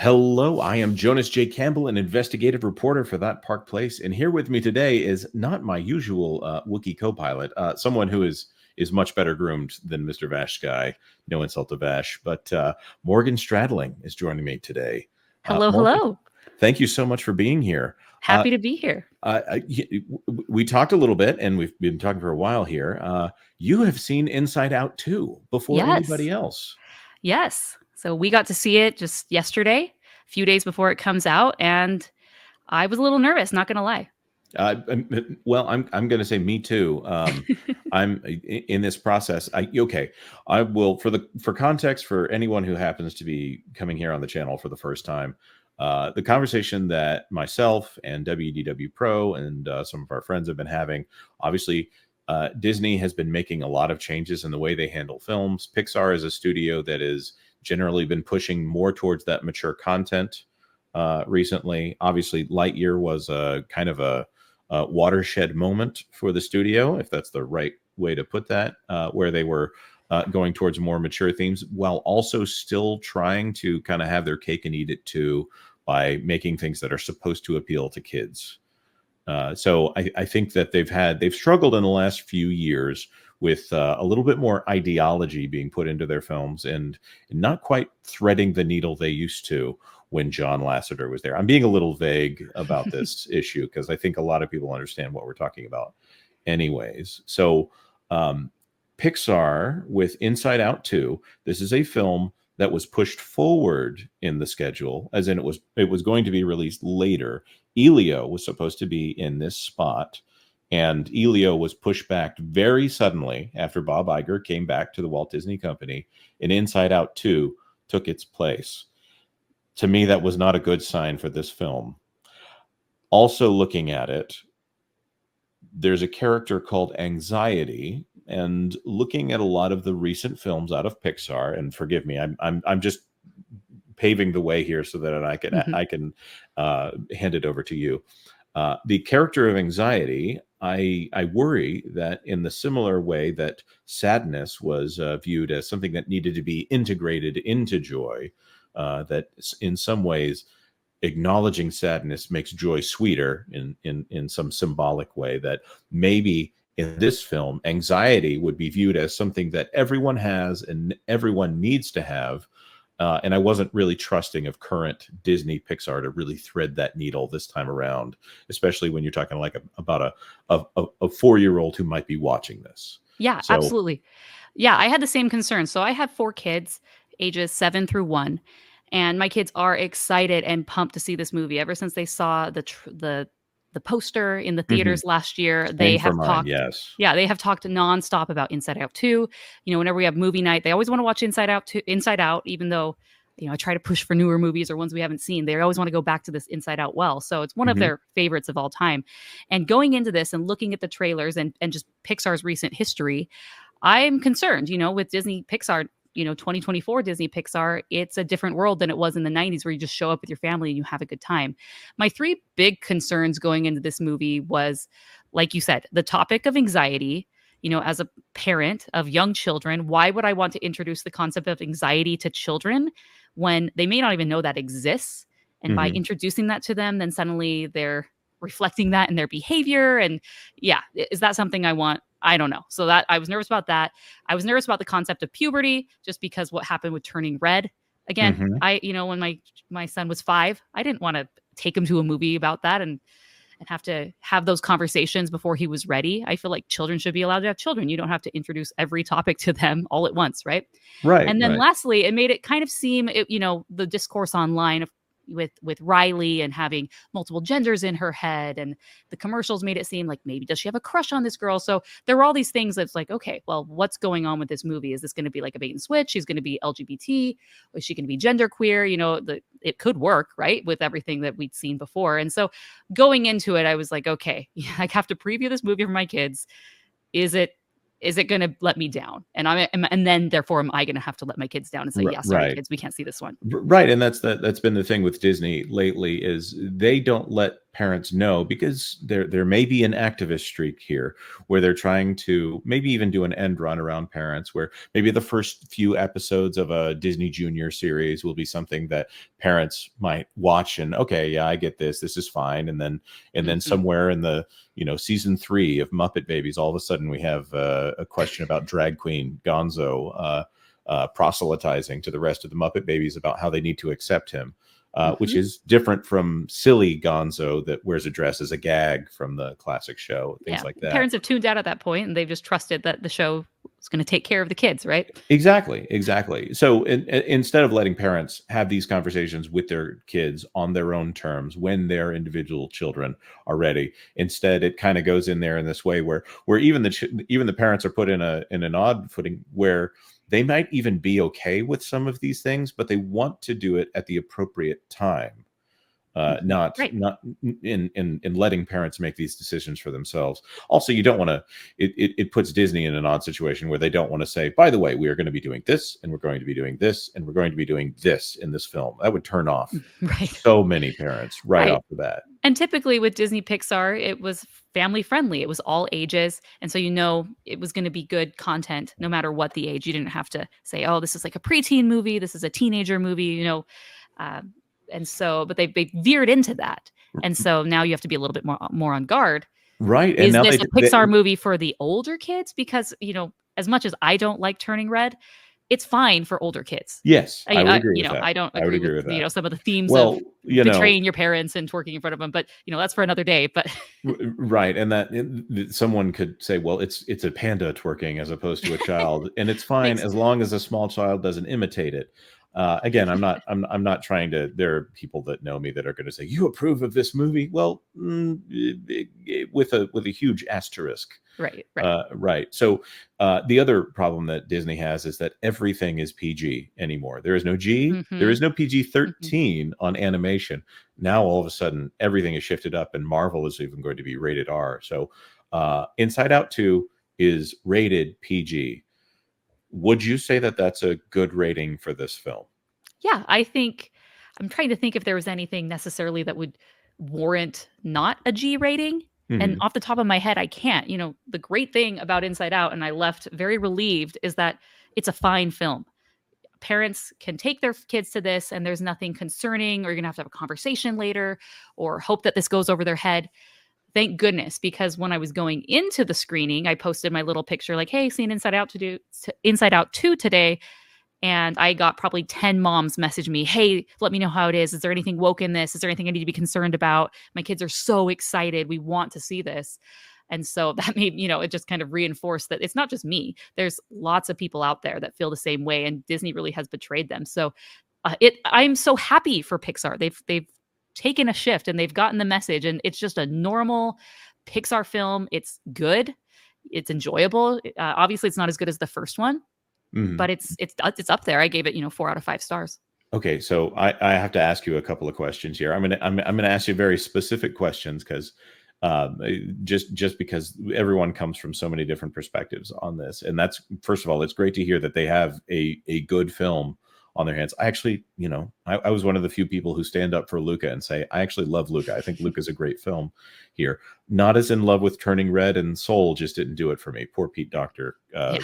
Hello, I am Jonas J. Campbell, an investigative reporter for That Park Place, and here with me today is not my usual Wookiee co-pilot, someone who is much better groomed than Mr. Vash Sky. No insult to Vash, but Morgan Stradling is joining me today. Hello, Morgan, hello. thank you so much for being here. Happy to be here. We talked a little bit, and we've been talking for a while here. You have seen Inside Out 2 before anybody else. Yes. So we got to see it just yesterday, a few days before it comes out, and I was a little nervous, not going to lie. Well, I'm going to say me too. I'm in this process. I will for context for anyone who happens to be coming here on the channel for the first time. The conversation that myself and WDW Pro and some of our friends have been having, obviously, Disney has been making a lot of changes in the way they handle films. Pixar is a studio that has generally been pushing more towards that mature content recently. Obviously, Lightyear was a kind of a watershed moment for the studio, if that's the right way to put that, where they were going towards more mature themes while also still trying to kind of have their cake and eat it too by making things that are supposed to appeal to kids. So I think that they've struggled in the last few years with a little bit more ideology being put into their films and not quite threading the needle they used to when John Lasseter was there. I'm being a little vague about this issue because I think a lot of people understand what we're talking about anyways. So Pixar with Inside Out 2, this is a film that was pushed forward in the schedule, as in it was going to be released later. Elio was supposed to be in this spot, and Elio was pushed back very suddenly after Bob Iger came back to the Walt Disney Company, and Inside Out 2 took its place. To me, that was not a good sign for this film. Also looking at it, there's a character called Anxiety, and looking at a lot of the recent films out of Pixar, and forgive me, I'm just paving the way here so that I can hand it over to you. The character of Anxiety, I worry that in the similar way that sadness was viewed as something that needed to be integrated into joy, that in some ways acknowledging sadness makes joy sweeter in some symbolic way, that maybe in this film, anxiety would be viewed as something that everyone has and everyone needs to have. And I wasn't really trusting of current Disney Pixar to really thread that needle this time around, especially when you're talking like about a 4-year-old who might be watching this. Yeah, So, absolutely. Yeah, I had the same concern. So I have 4 kids, ages 7 through 1, and my kids are excited and pumped to see this movie. Ever since they saw the poster in the theaters last year, they have talked. Yes. Yeah, they have talked nonstop about Inside Out 2. Whenever we have movie night, they always want to watch Inside Out, even though, I try to push for newer movies or ones we haven't seen. They always want to go back to this Inside Out well. So it's one of their favorites of all time. And going into this and looking at the trailers and just Pixar's recent history, I'm concerned, with Disney Pixar, 2024 Disney Pixar, it's a different world than it was in the 90s where you just show up with your family and you have a good time. My 3 big concerns going into this movie was, like you said, the topic of anxiety. As a parent of young children, why would I want to introduce the concept of anxiety to children when they may not even know that exists? And by introducing that to them, then suddenly they're reflecting that in their behavior. And yeah, is that something I want? I don't know. So that I was nervous about that. I was nervous about the concept of puberty, just because what happened with turning red. Again, when my son was 5, I didn't want to take him to a movie about that and have to have those conversations before he was ready. I feel like children should be allowed to have children. You don't have to introduce every topic to them all at once, right? Right. And then lastly, it made it kind of seem, the discourse online with Riley and having multiple genders in her head, and the commercials made it seem like maybe does she have a crush on this girl? So there were all these things that's like, okay, well, what's going on with this movie? Is this going to be like a bait and switch? She's going to be LGBT? Or is she going to be genderqueer? It could work, right, with everything that we'd seen before. And so going into it, I was like, okay, I have to preview this movie for my kids. Is it going to let me down? And then therefore, am I going to have to let my kids down and say, yeah, sorry, kids, we can't see this one. Right. And that's been the thing with Disney lately, is they don't let parents know, because there may be an activist streak here where they're trying to maybe even do an end run around parents, where maybe the first few episodes of a Disney Junior series will be something that parents might watch and, okay, yeah, I get this. This is fine. And then Mhm. somewhere in the season 3 of Muppet Babies, all of a sudden we have a question about drag queen Gonzo proselytizing to the rest of the Muppet Babies about how they need to accept him, which Mhm. is different from silly Gonzo that wears a dress as a gag from the classic show, things Yeah, like that. parents have tuned out at that point, and they've just trusted that the show is going to take care of the kids, right? Exactly, exactly. So instead of letting parents have these conversations with their kids on their own terms when their individual children are ready, instead it kind of goes in there in this way where even even the parents are put in an odd footing where they might even be okay with some of these things, but they want to do it at the appropriate time, Mhm. Right. not in letting parents make these decisions for themselves. Also, you don't want to. It puts Disney in an odd situation where they don't want to say, by the way, we are going to be doing this, and we're going to be doing this, and we're going to be doing this in this film. That would turn off Right. so many parents right Right. off the bat. And typically with Disney Pixar, it was family friendly. It was all ages. And so it was going to be good content no matter what the age. You didn't have to say, oh, this is like a preteen movie, this is a teenager movie. Uh, and so, but they veered into that. And so now you have to be a little bit more on guard. Right, and Is now this a they Pixar movie for the older kids? Because, as much as I don't like Turning Red, it's fine for older kids. yes, I would agree with that. I don't I would agree with, agree with that. some of the themes of Well, betraying your parents and twerking in front of them, but, that's for another day. But Right, and someone could say, well, it's a panda twerking as opposed to a child, and it's fine makes as long as a small child doesn't imitate it. Again, I'm not trying to. There are people that know me that are going to say, you approve of this movie. Well, with a huge asterisk. right, right. Right. So the other problem that Disney has is that everything is PG anymore. There is no G. There Mhm, is no PG mhm. 13 on animation. Now all of a sudden everything is shifted up, and Marvel is even going to be rated R. So Inside Out 2 is rated PG. Would you say that that's a good rating for this film? Yeah, I think I'm trying to think if there was anything necessarily that would warrant not a G rating, and Hmm. off the top of my head, I can't. The great thing about Inside Out, and I left very relieved, is that it's a fine film. Parents can take their kids to this, and there's nothing concerning, or you're gonna have to have a conversation later, or hope that this goes over their head. Thank goodness, because when I was going into the screening, I posted my little picture like, "Hey, seeing Inside Out 2 today." And I got probably 10 moms message me, "Hey, let me know how it is. Is there anything woke in this? Is there anything I need to be concerned about? My kids are so excited. We want to see this." And so that made, it just kind of reinforced that it's not just me. There's lots of people out there that feel the same way, and Disney really has betrayed them. So I'm so happy for Pixar. They've taken a shift and they've gotten the message, and it's just a normal Pixar film. It's good. It's enjoyable. Obviously, it's not as good as the first one, Hmm. but it's up there. I gave it, 4 out of 5 stars. Okay, so I have to ask you a couple of questions here. I'm gonna ask you very specific questions because just because everyone comes from so many different perspectives on this, and that's, first of all, it's great to hear that they have a good film on their hands. I actually, I was one of the few people who stand up for Luca and say I actually love Luca. I think Luca's a great film here. Not as in love with Turning Red, and Soul just didn't do it for me. Poor Pete Doctor Yeah.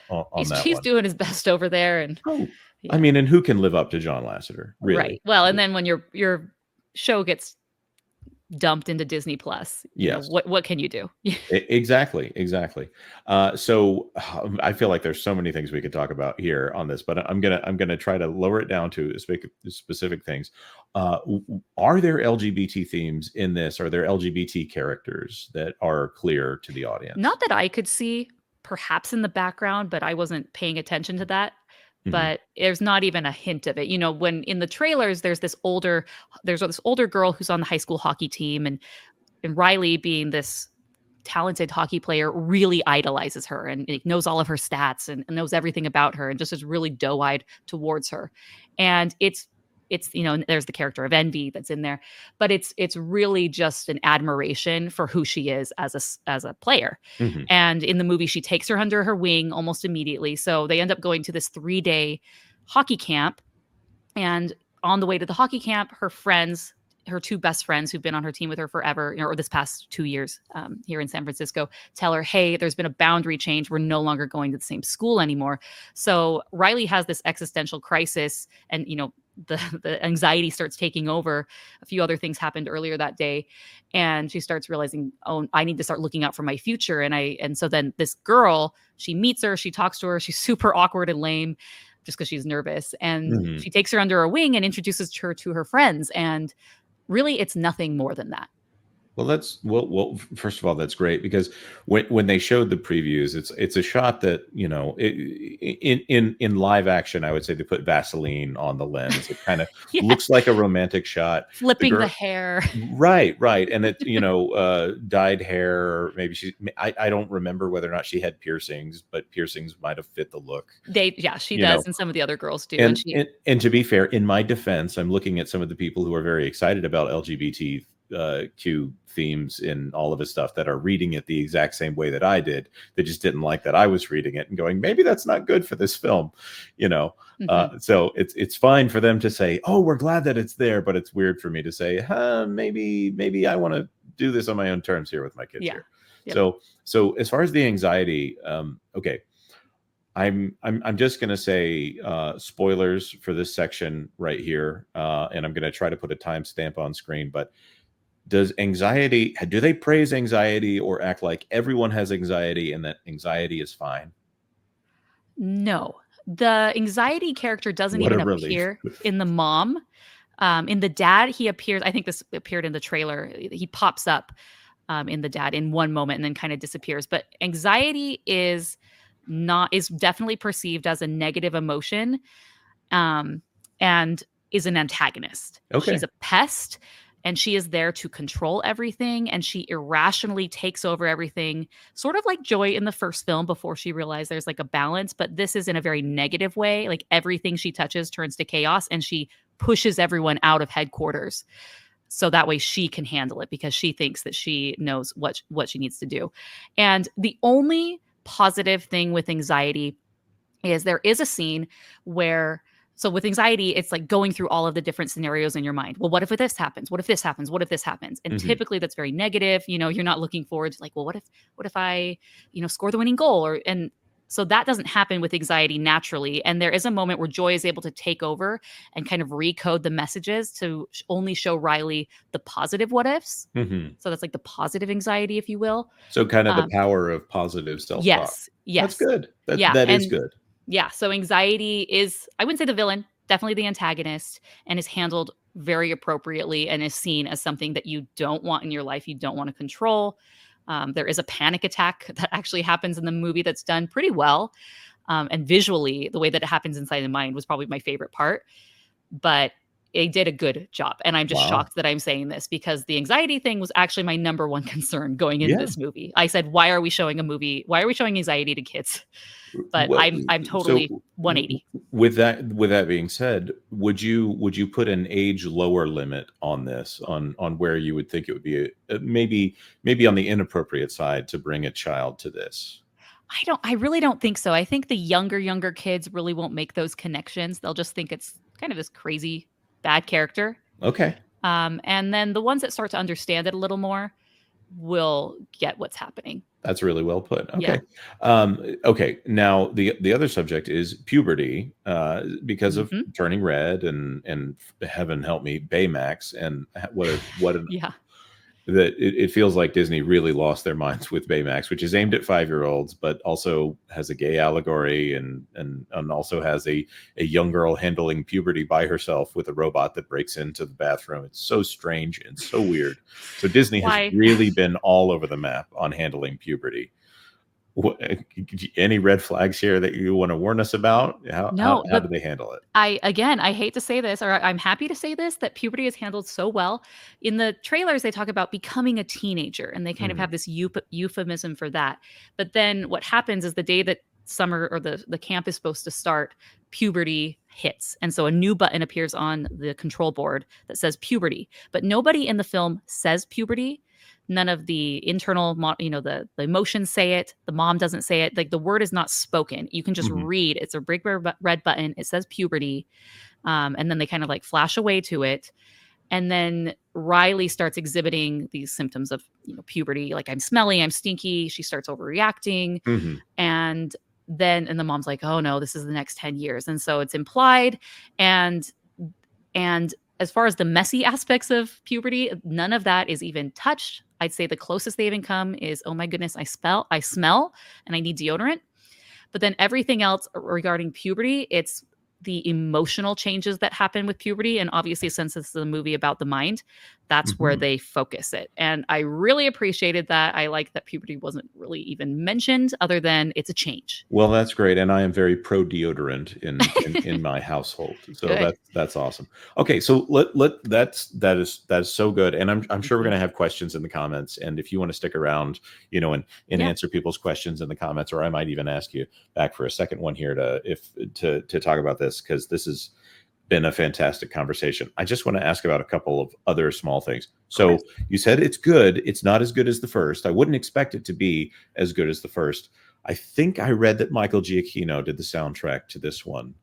on He's that he's one. doing his best over there, and Oh, I yeah. mean, and who can live up to John Lasseter, Right. really? Well, and then when your show gets dumped into Disney Plus, Yes. what can you do? Exactly, exactly. So I feel like there's so many things we could talk about here on this, but I'm gonna try to lower it down to specific things. Are there LGBT themes in this? Are there LGBT characters that are clear to the audience? Not that I could see, perhaps in the background, but I wasn't paying attention to that. Mhm. But there's not even a hint of it. When in the trailers there's this older girl who's on the high school hockey team, and Riley, being this talented hockey player, really idolizes her and like, knows all of her stats and knows everything about her, and just is really doe-eyed towards her. And it's there's the character of envy that's in there, but it's really just an admiration for who she is as a player. Mhm. And in the movie, she takes her under her wing almost immediately. So they end up going to this 3-day hockey camp, and on the way to the hockey camp, her friends her two best friends who've been on her team with her forever, or this past 2 years here in San Francisco, tell her, hey, there's been a boundary change. We're no longer going to the same school anymore. So Riley has this existential crisis, and the anxiety starts taking over. A few other things happened earlier that day, and she starts realizing, oh, I need to start looking out for my future. And so then this girl, she meets her, she talks to her, she's super awkward and lame just because she's nervous, and Mhm. she takes her under her wing and introduces her to her friends. And really, it's nothing more than that. Well, first of all, that's great because when they showed the previews, it's a shot that in live action, I would say they put Vaseline on the lens. It kind of Yeah, looks like a romantic shot. The flipping the girl, hair. right, and it dyed hair. Maybe I don't remember whether or not she had piercings, but piercings might have fit the look. She You know, does, and some of the other girls do. And and, she, and and to be fair, in my defense, I'm looking at some of the people who are very excited about LGBT Q themes in all of his stuff that are reading it the exact same way that I did. They just didn't like that I was reading it and going, maybe that's not good for this film, you know. So it's fine for them to say, oh, we're glad that it's there, but it's weird for me to say, maybe I want to do this on my own terms here with my kids yeah. here. Yep. So as far as the anxiety, okay. I'm just going to say spoilers for this section right here, and I'm going to try to put a timestamp on screen. But do they praise anxiety or act like everyone has anxiety and that anxiety is fine? No, the anxiety character doesn't What a even relief. appear in the mom. In the dad, he appears. I think this appeared in the trailer. He pops up in the dad in one moment and then kind of disappears. But anxiety is definitely perceived as a negative emotion, and is an antagonist. Okay. She's a pest, and she is there to control everything, and she irrationally takes over everything, sort of like Joy in the first film before she realized there's like a balance. But this is in a very negative way. Like everything she touches turns to chaos, and she pushes everyone out of headquarters so that way she can handle it because she thinks that she knows what she needs to do. And the only positive thing with anxiety is there is a scene where, so with anxiety, it's like going through all of the different scenarios in your mind. Well, what if this happens? What if this happens? What if this happens? And Mhm. typically that's very negative. You're not looking forward to like, well, what if I, score the winning goal, and so that doesn't happen with anxiety naturally. And there is a moment where Joy is able to take over and kind of recode the messages to only show Riley the positive what ifs. Mhm. So that's like the positive anxiety, if you will. So kind of the Um, power of positive self-talk. yes, That's yes, good. yeah, That is and good. yeah, so anxiety is, I wouldn't say the villain, definitely the antagonist, and is handled very appropriately and is seen as something that you don't want in your life, you don't want to control. There is a panic attack that actually happens in the movie that's done pretty well. And visually, the way that it happens inside the mind was probably my favorite part. But they did a good job. And I'm just Wow. shocked that I'm saying this because the anxiety thing was actually my number one concern going into Yeah. this movie. I said, why are we showing a movie? Why are we showing anxiety to kids? But Well, I'm so totally 180. with that being said, would you put an age lower limit on this on where you would think it would be maybe on the inappropriate side to bring a child to this? I really don't think so. I think the younger kids really won't make those connections. They'll just think it's kind of this crazy bad character. Okay. And then the ones that start to understand it a little more will get what's happening. That's really well put. Yeah. Okay. Okay. Now the other subject is puberty, because of Hmm. turning red and heaven help me, Baymax, and what an Yeah. that it feels like Disney really lost their minds with Baymax, which is aimed at 5-year-olds, but also has a gay allegory and also has a young girl handling puberty by herself with a robot that breaks into the bathroom. It's so strange and so weird. So Disney has Why? really been all over the map on handling puberty. Any red flags here that you want to warn us about? How how No, how do they handle it? I hate to say this, or I'm happy to say this, that puberty is handled so well. In the trailers, they talk about becoming a teenager, and they kind of Mhm. have this euphemism for that. But then what happens is the day that summer or the camp is supposed to start, puberty hits. And so a new button appears on the control board that says puberty. But nobody in the film says puberty. None of the internal, the emotions say it. The mom doesn't say it. Like the word is not spoken. You can just Mhm. read. It's a big red button. It says puberty. And then they kind of like flash away to it. And then Riley starts exhibiting these symptoms of, puberty, like I'm smelly, I'm stinky. She starts overreacting, Hmm. and the mom's like, oh no, this is the next 10 years. And so it's implied. And as far as the messy aspects of puberty, none of that is even touched. I'd say the closest they even come is, oh my goodness, I smell and I need deodorant. But then everything else regarding puberty, it's the emotional changes that happen with puberty. And obviously, since this is a movie about the mind, that's where Hmm. they focus it. And I really appreciated that. I like that puberty wasn't really even mentioned, other than it's a change. Well, that's great, and I am very pro deodorant in my household, so Good. that's awesome. Okay, so that is so good, and I'm Thank sure we're you. going to have questions in the comments, and if you want to stick around, and Yeah. answer people's questions in the comments, or I might even ask you back for a second one here to talk about this, because this has been a fantastic conversation. I just want to ask about a couple of other small things. Of course. So you said it's good. It's not as good as the first. I wouldn't expect it to be as good as the first. I think I read that Michael Giacchino did the soundtrack to this one.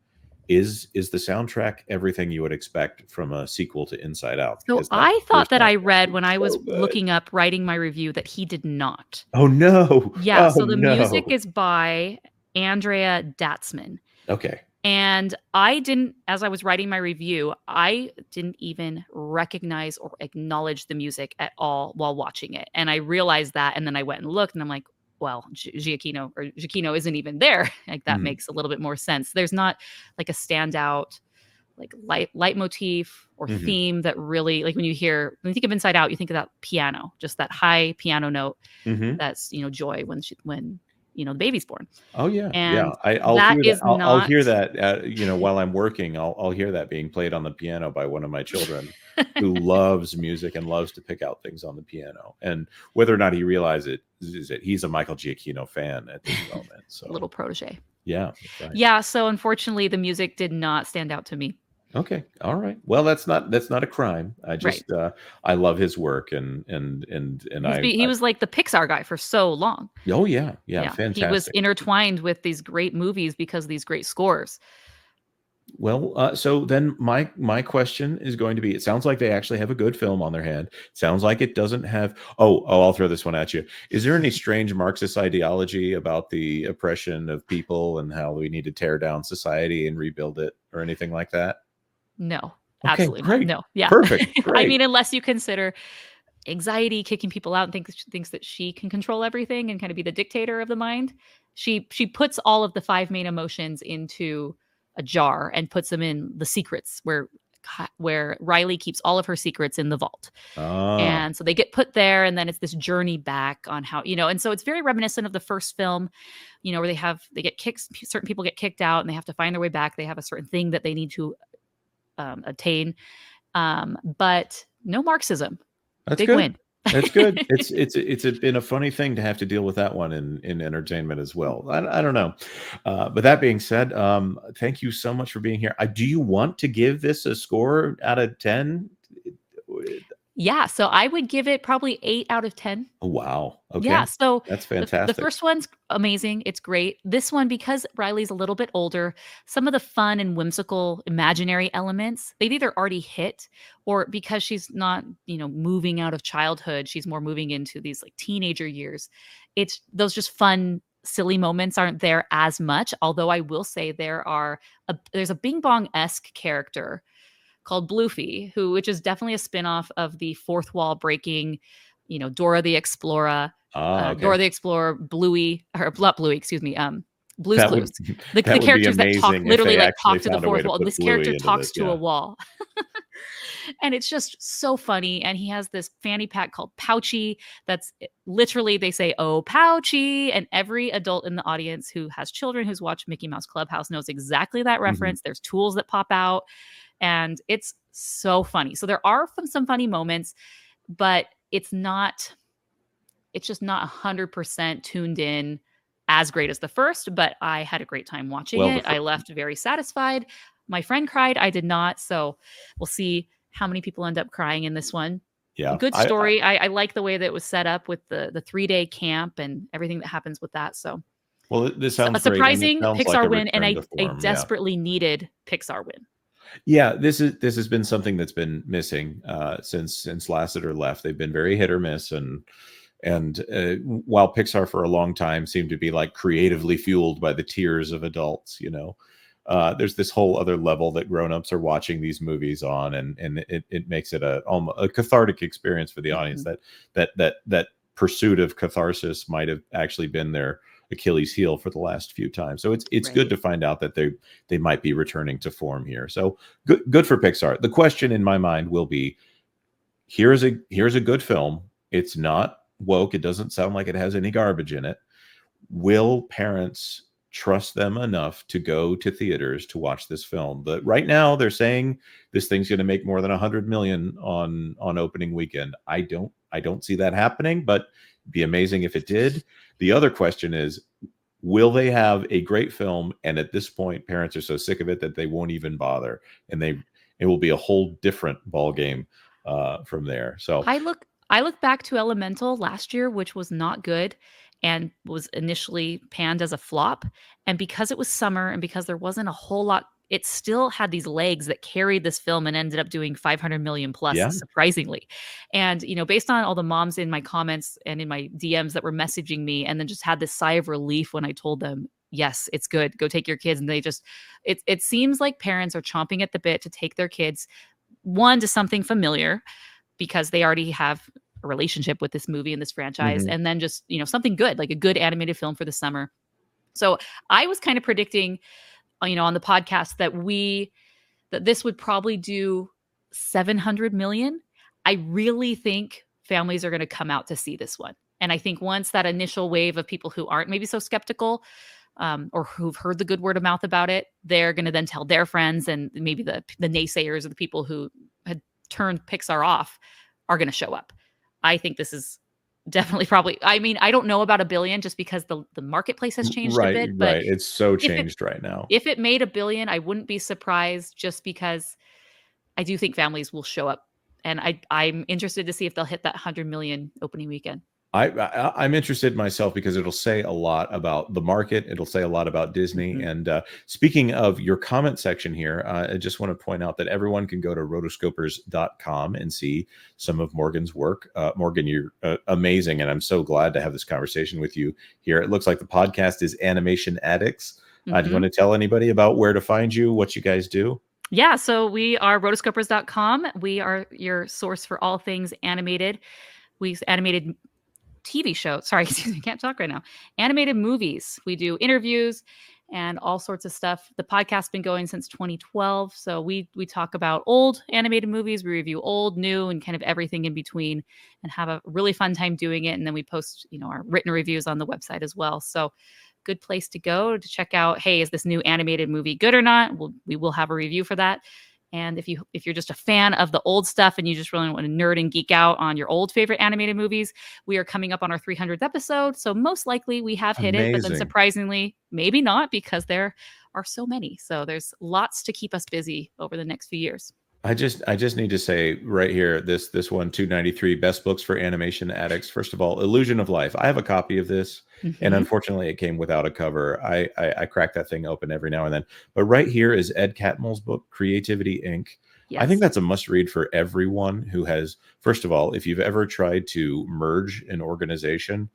Is the soundtrack everything you would expect from a sequel to Inside Out? So Because that I thought first that I soundtrack read was when I was so good. looking up writing my review that he did not. Oh no! Yeah. Oh So the music no! is by Andrea Datzman. Okay. And as I was writing my review, I didn't even recognize or acknowledge the music at all while watching it. And I realized that. And then I went and looked and I'm like, well, Giacchino isn't even there. Like that Mhm. makes a little bit more sense. There's not like a standout like leitmotif or Mhm. theme that really like when you think of Inside Out, you think of that piano, just that high piano note Mhm. that's, joy when the baby's born. Oh yeah, yeah. And I'll that hear that. is I'll not hear that. While I'm working, I'll hear that being played on the piano by one of my children, who loves music and loves to pick out things on the piano. And whether or not he realizes it, is that he's a Michael Giacchino fan at this moment. So little protege. yeah, that's right. Yeah, so unfortunately the music did not stand out to me. Okay, all right. Well, that's not a crime. I Right. just I love his work, and He was like the Pixar guy for so long. oh yeah, yeah, Yeah, he was fantastic. intertwined with these great movies because of these great scores. Well, so then my question is going to be: it sounds like they actually have a good film on their hand. Sounds like it doesn't have. Oh, I'll throw this one at you. Is there any strange Marxist ideology about the oppression of people and how we need to tear down society and rebuild it, or anything like that? No, Okay, absolutely not. great, No. Yeah. perfect, I great. mean, unless you consider anxiety kicking people out and thinks that she can control everything and kind of be the dictator of the mind. She puts all of the five main emotions into a jar and puts them in the secrets where Riley keeps all of her secrets in the vault. Ah, And so they get put there and then it's this journey back on how, and so it's very reminiscent of the first film, where they get kicked, certain people get kicked out and they have to find their way back. They have a certain thing that they need to attain. But no Marxism. that's Big good. win. That's good. Been a funny thing to have to deal with that one in entertainment as well. I don't know, but that being said, thank you so much for being here. Do you want to give this a score out of 10? Yeah, so I would give it probably 8 out of 10. Oh, wow. Yeah, Okay, so that's the fantastic. first one's amazing, it's great. This one, because Riley's a little bit older, some of the fun and whimsical imaginary elements, they've either already hit or because she's not, moving out of childhood, she's more moving into these, like, teenager years. It's those just fun, silly moments aren't there as much, although I will say there's a Bing Bong-esque character called Bluefy, which is definitely a spinoff of the fourth wall breaking, Okay. Dora the Explorer, Bluey, or not Bluey, excuse me, Blue's That Clues. would The that would be characters that talk amazing if literally they like actually talk to the found a way fourth to wall. put This character Bluey into talks this, to a yeah. wall. And it's just so funny. And he has this fanny pack called Pouchy. That's literally they say, "Oh, Pouchy." And every adult in the audience who has children who's watched Mickey Mouse Clubhouse knows exactly that Mhm. reference. There's tools that pop out, and it's so funny. So there are some funny moments, but it's just not 100% tuned in as great as the first, but I had a great time watching Well, the it. fir I left very satisfied. My friend cried, I did not, so we'll see how many people end up crying in this one. A yeah, good I story. I like the way that it was set up with the 3-day camp and everything that happens with that. So well, this a sounds great, and it surprising sounds like Pixar a win, and return I to form, yeah. desperately needed Pixar win. Yeah, this has been something that's been missing since Lasseter left. They've been very hit or miss, and while Pixar for a long time seemed to be like creatively fueled by the tears of adults, there's this whole other level that grown-ups are watching these movies on, and it makes it almost a cathartic experience for the audience. Mhm. That pursuit of catharsis might have actually been their Achilles heel for the last few times. So it's good Right. to find out that they might be returning to form here. So good for Pixar. The question in my mind will be, here's a good film. It's not woke. It doesn't sound like it has any garbage in it. Will parents trust them enough to go to theaters to watch this film? But right now they're saying this thing's going to make more than 100 million on opening weekend. I don't see that happening, but it'd be amazing if it did. The other question is, will they have a great film, and at this point parents are so sick of it that they won't even bother, and it will be a whole different ball game from there. So I look back to Elemental last year, which was not good and was initially panned as a flop. And because it was summer and because there wasn't a whole lot, it still had these legs that carried this film and ended up doing 500 million plus, yeah. surprisingly. And, based on all the moms in my comments and in my DMs that were messaging me, and then just had this sigh of relief when I told them, yes, it's good. Go take your kids. And it seems like parents are chomping at the bit to take their kids, one, to something familiar because they already have a relationship with this movie and this franchise, Mhm. and then just, something good, like a good animated film for the summer. So I was kind of predicting, on the podcast that this would probably do 700 million. I really think families are going to come out to see this one. And I think once that initial wave of people who aren't maybe so skeptical, or who've heard the good word of mouth about it, they're going to then tell their friends, and maybe the naysayers or the people who had turned Pixar off are going to show up. I think this is definitely probably. I mean, I don't know about a billion just because the marketplace has changed a Right, bit, but right. It's so if it changed right now. if it made a billion, I wouldn't be surprised just because I do think families will show up, and I'm interested to see if they'll hit that 100 million opening weekend. I'm interested myself because it'll say a lot about the market. It'll say a lot about Disney. Mhm. And speaking of your comment section here, I just want to point out that everyone can go to rotoscopers.com and see some of Morgan's work. Morgan, you're amazing. And I'm so glad to have this conversation with you here. It looks like the podcast is Animation Addicts. Do you want Mhm. to tell anybody about where to find you, what you guys do? Yeah, so we are rotoscopers.com. We are your source for all things animated. We animated TV shows. Sorry, excuse me, I can't talk right now. Animated movies. We do interviews and all sorts of stuff. The podcast's been going since 2012, so we talk about old animated movies. We review old, new, and kind of everything in between, and have a really fun time doing it. And then we post, our written reviews on the website as well. So good place to go to check out, hey, is this new animated movie good or not? We will have a review for that. And if you're just a fan of the old stuff and you just really want to nerd and geek out on your old favorite animated movies, we are coming up on our 300th episode. So most likely we have hit it, but then Amazing. surprisingly, maybe not, because there are so many. So there's lots to keep us busy over the next few years. I just need to say right here, this one, 293 best books for animation addicts. First of all, Illusion of Life. I have a copy of this, and Hmm. unfortunately, it came without a cover. I crack that thing open every now and then. But right here is Ed Catmull's book, Creativity Inc. I think Yes. that's a must read for everyone who has. First of all, if you've ever tried to merge an organization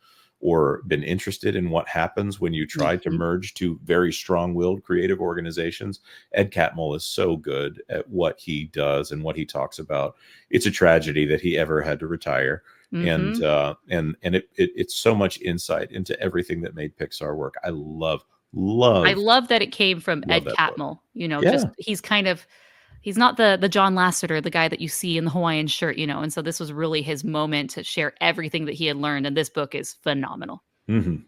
or been interested in what happens when you try to Hmm. merge two very strong-willed creative organizations, Ed Catmull is so good at what he does and what he talks about. It's a tragedy that he ever had to retire, and Hmm. it's so much insight into everything that made Pixar work. I love I love that it came from love Ed that book. Catmull. Yeah. Just he's not the John Lasseter, the guy that you see in the Hawaiian shirt, and so this was really his moment to share everything that he had learned, and this book is phenomenal.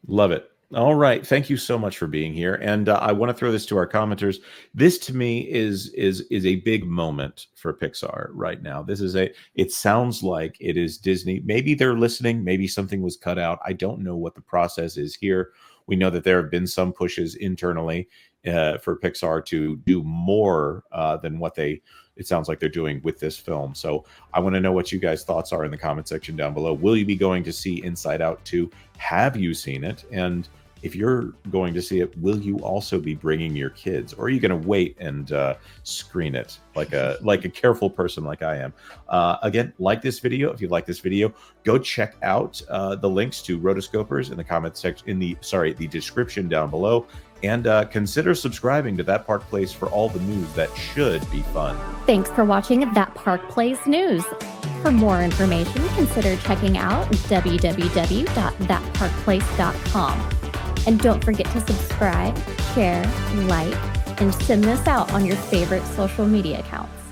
Love it. All right, thank you so much for being here. And I want to throw this to our commenters. This to me is a big moment for Pixar right now. This is a. It sounds like it is Disney. Maybe they're listening. Maybe something was cut out. I don't know what the process is here. We know that there have been some pushes internally for Pixar to do more than what they. It sounds like they're doing with this film. So I want to know what you guys' thoughts are in the comment section down below. Will you be going to see Inside Out 2? Have you seen it? And if you're going to see it, will you also be bringing your kids, or are you going to wait and screen it like a careful person like I am? Again, like this video. If you like this video, go check out the links to rotoscopers in the comment section, in the description down below, and consider subscribing to That Park Plays for all the news that should be fun. Thanks for watching That Park Plays News. For more information, consider checking out www.thatparkplace.com. And don't forget to subscribe, share, like, and send this out on your favorite social media accounts.